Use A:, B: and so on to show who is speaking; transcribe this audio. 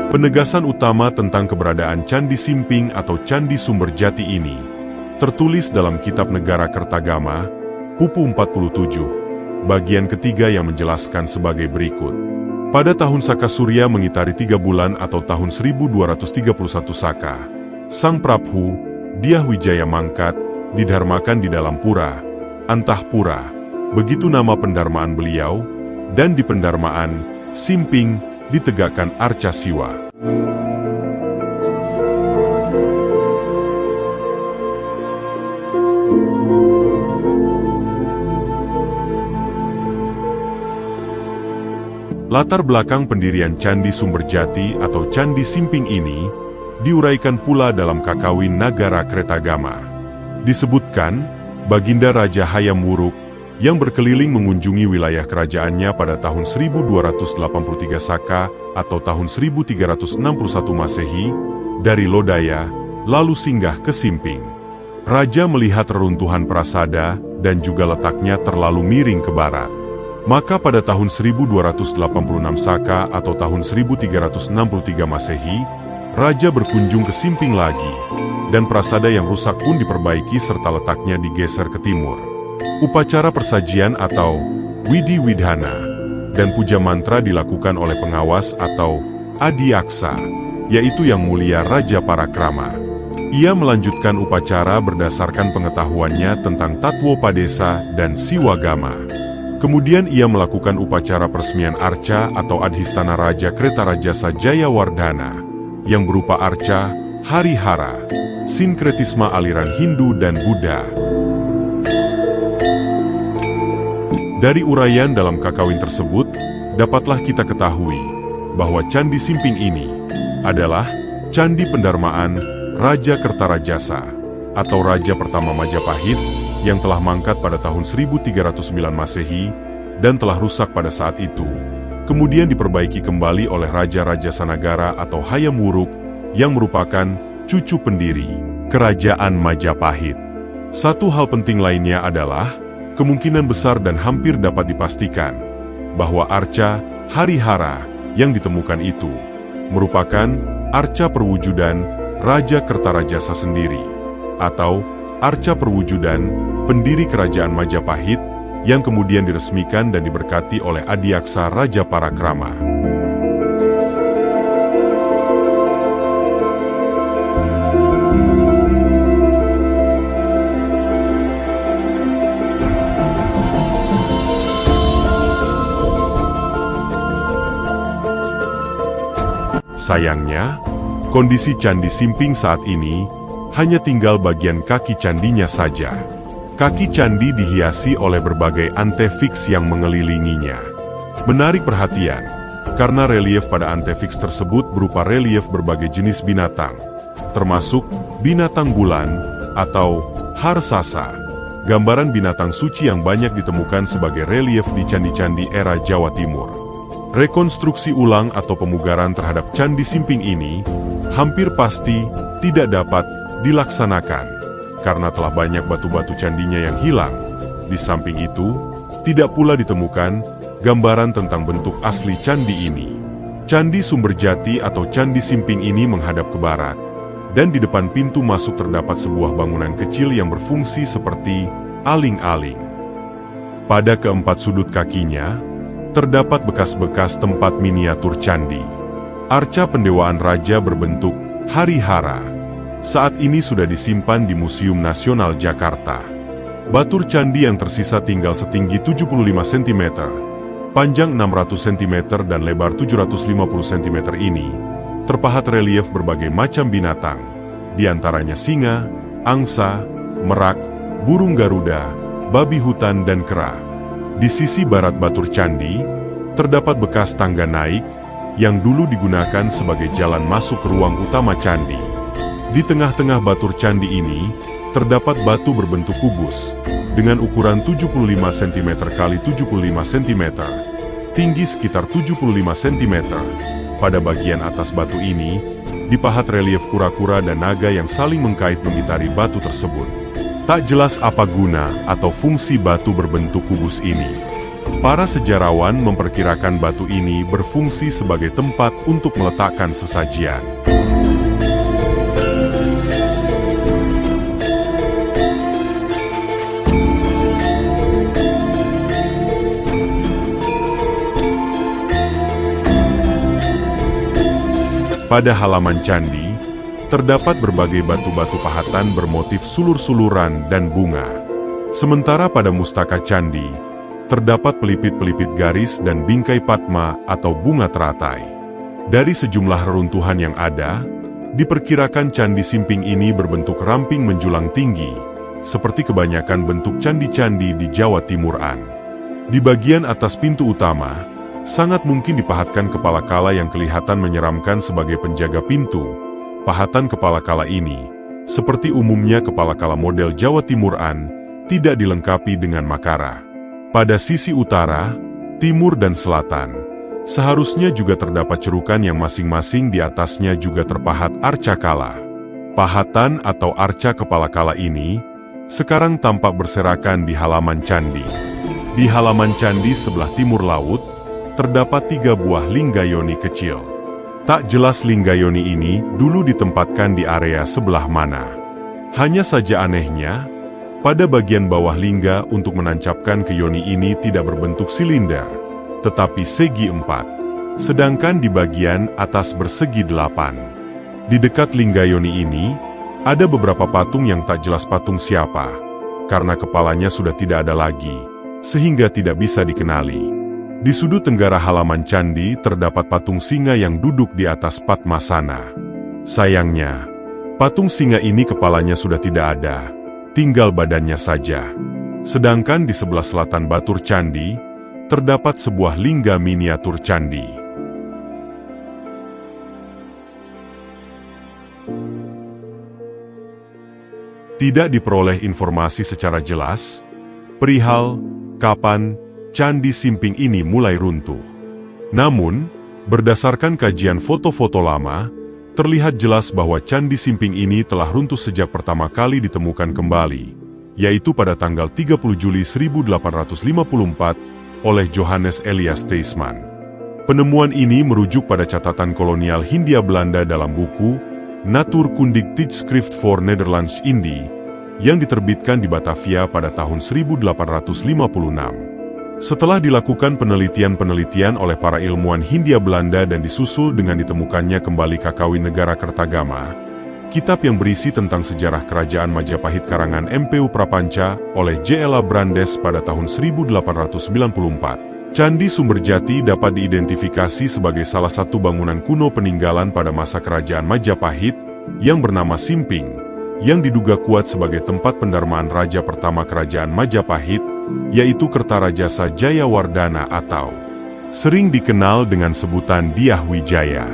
A: Penegasan utama tentang keberadaan Candi Simping atau Candi Sumberjati ini tertulis dalam Kitab Negara Kertagama, Pupu 47, bagian ketiga yang menjelaskan sebagai berikut. Pada tahun Saka Surya mengitari 3 bulan atau tahun 1231 Saka, Sang Prabhu, Dyah Wijaya mangkat, didharmakan di dalam pura, Antahpura, begitu nama pendarmaan beliau, dan di pendarmaan Simping ditegakkan Arca Siwa. Latar belakang pendirian Candi Sumberjati atau Candi Simping ini diuraikan pula dalam Kakawin Nagara Kretagama. Disebutkan, Baginda Raja Hayam Wuruk yang berkeliling mengunjungi wilayah kerajaannya pada tahun 1283 Saka atau tahun 1361 Masehi dari Lodaya, lalu singgah ke Simping. Raja melihat reruntuhan prasada dan juga letaknya terlalu miring ke barat. Maka pada tahun 1286 Saka atau tahun 1363 Masehi, Raja berkunjung ke Simping lagi, dan prasada yang rusak pun diperbaiki serta letaknya digeser ke timur. Upacara persajian atau Widi Widhana dan puja mantra dilakukan oleh pengawas atau Adiaksa, yaitu Yang Mulia Raja Parakrama. Ia melanjutkan upacara berdasarkan pengetahuannya tentang Tatwo Padesa dan Siwagama. Kemudian ia melakukan upacara peresmian Arca atau Adhistana Raja Kretarajasa Jayawardhana yang berupa Arca, Harihara, sinkretisme aliran Hindu dan Buddha. Dari uraian dalam Kakawin tersebut, dapatlah kita ketahui bahwa Candi Simping ini adalah Candi Pendarmaan Raja Kertarajasa atau Raja pertama Majapahit yang telah mangkat pada tahun 1309 Masehi dan telah rusak pada saat itu, kemudian diperbaiki kembali oleh Raja-Raja Sanagara atau Hayam Wuruk yang merupakan cucu pendiri Kerajaan Majapahit. Satu hal penting lainnya adalah kemungkinan besar dan hampir dapat dipastikan bahwa Arca Harihara yang ditemukan itu merupakan arca perwujudan Raja Kertarajasa sendiri, atau arca perwujudan pendiri Kerajaan Majapahit yang kemudian diresmikan dan diberkati oleh Adiaksa Raja Parakrama. Sayangnya, kondisi Candi Simping saat ini hanya tinggal bagian kaki candinya saja. Kaki candi dihiasi oleh berbagai antefiks yang mengelilinginya. Menarik perhatian, karena relief pada antefiks tersebut berupa relief berbagai jenis binatang, termasuk binatang bulan atau harsasa, gambaran binatang suci yang banyak ditemukan sebagai relief di candi-candi era Jawa Timur. Rekonstruksi ulang atau pemugaran terhadap Candi Simping ini hampir pasti tidak dapat dilaksanakan karena telah banyak batu-batu candinya yang hilang. Di samping itu, tidak pula ditemukan gambaran tentang bentuk asli candi ini. Candi Sumberjati atau Candi Simping ini menghadap ke barat, dan di depan pintu masuk terdapat sebuah bangunan kecil yang berfungsi seperti aling-aling. Pada keempat sudut kakinya, terdapat bekas-bekas tempat miniatur candi. Arca pendewaan raja berbentuk Harihara saat ini sudah disimpan di Museum Nasional Jakarta. Batur candi yang tersisa tinggal setinggi 75 cm, panjang 600 cm dan lebar 750 cm ini terpahat relief berbagai macam binatang, diantaranya singa, angsa, merak, burung garuda, babi hutan dan kera. Di sisi barat batur candi, terdapat bekas tangga naik yang dulu digunakan sebagai jalan masuk ke ruang utama candi. Di tengah-tengah batur candi ini, terdapat batu berbentuk kubus, dengan ukuran 75 cm x 75 cm, tinggi sekitar 75 cm. Pada bagian atas batu ini, dipahat relief kura-kura dan naga yang saling mengkait mengitari batu tersebut. Tak jelas apa guna atau fungsi batu berbentuk kubus ini. Para sejarawan memperkirakan batu ini berfungsi sebagai tempat untuk meletakkan sesajian. Pada halaman candi, terdapat berbagai batu-batu pahatan bermotif sulur-suluran dan bunga. Sementara pada mustaka candi, terdapat pelipit-pelipit garis dan bingkai padma atau bunga teratai. Dari sejumlah reruntuhan yang ada, diperkirakan Candi Simping ini berbentuk ramping menjulang tinggi, seperti kebanyakan bentuk candi-candi di Jawa Timuran. Di bagian atas pintu utama, sangat mungkin dipahatkan kepala kala yang kelihatan menyeramkan sebagai penjaga pintu. Pahatan kepala kala ini, seperti umumnya kepala kala model Jawa Timuran, tidak dilengkapi dengan makara. Pada sisi utara, timur dan selatan, seharusnya juga terdapat cerukan yang masing-masing di atasnya juga terpahat arca kala. Pahatan atau arca kepala kala ini, sekarang tampak berserakan di halaman candi. Di halaman candi sebelah timur laut, terdapat 3 buah linggayoni kecil. Tak jelas linggayoni ini dulu ditempatkan di area sebelah mana. Hanya saja anehnya, pada bagian bawah lingga untuk menancapkan ke yoni ini tidak berbentuk silinder, tetapi segi 4. Sedangkan di bagian atas bersegi 8. Di dekat lingga yoni ini, ada beberapa patung yang tak jelas patung siapa, karena kepalanya sudah tidak ada lagi, sehingga tidak bisa dikenali. Di sudut tenggara halaman candi terdapat patung singa yang duduk di atas padmasana. Sayangnya, patung singa ini kepalanya sudah tidak ada, tinggal badannya saja. Sedangkan di sebelah selatan batur candi, terdapat sebuah lingga miniatur candi. Tidak diperoleh informasi secara jelas perihal kapan Candi Simping ini mulai runtuh. Namun, berdasarkan kajian foto-foto lama, terlihat jelas bahwa Candi Simping ini telah runtuh sejak pertama kali ditemukan kembali, yaitu pada tanggal 30 Juli 1854 oleh Johannes Elias Teisman. Penemuan ini merujuk pada catatan kolonial Hindia Belanda dalam buku Natuurkundig Tijdschrift voor Nederlands-Indië yang diterbitkan di Batavia pada tahun 1856. Setelah dilakukan penelitian-penelitian oleh para ilmuwan Hindia Belanda dan disusul dengan ditemukannya kembali Kakawin Negara Kertagama, kitab yang berisi tentang sejarah kerajaan Majapahit karangan M.P.U. Prapanca oleh J.L.A. Brandes pada tahun 1894. Candi Sumberjati dapat diidentifikasi sebagai salah satu bangunan kuno peninggalan pada masa kerajaan Majapahit yang bernama Simping, yang diduga kuat sebagai tempat pendarmaan raja pertama kerajaan Majapahit, yaitu Kertarajasa Jayawardana atau sering dikenal dengan sebutan Dyah Wijaya.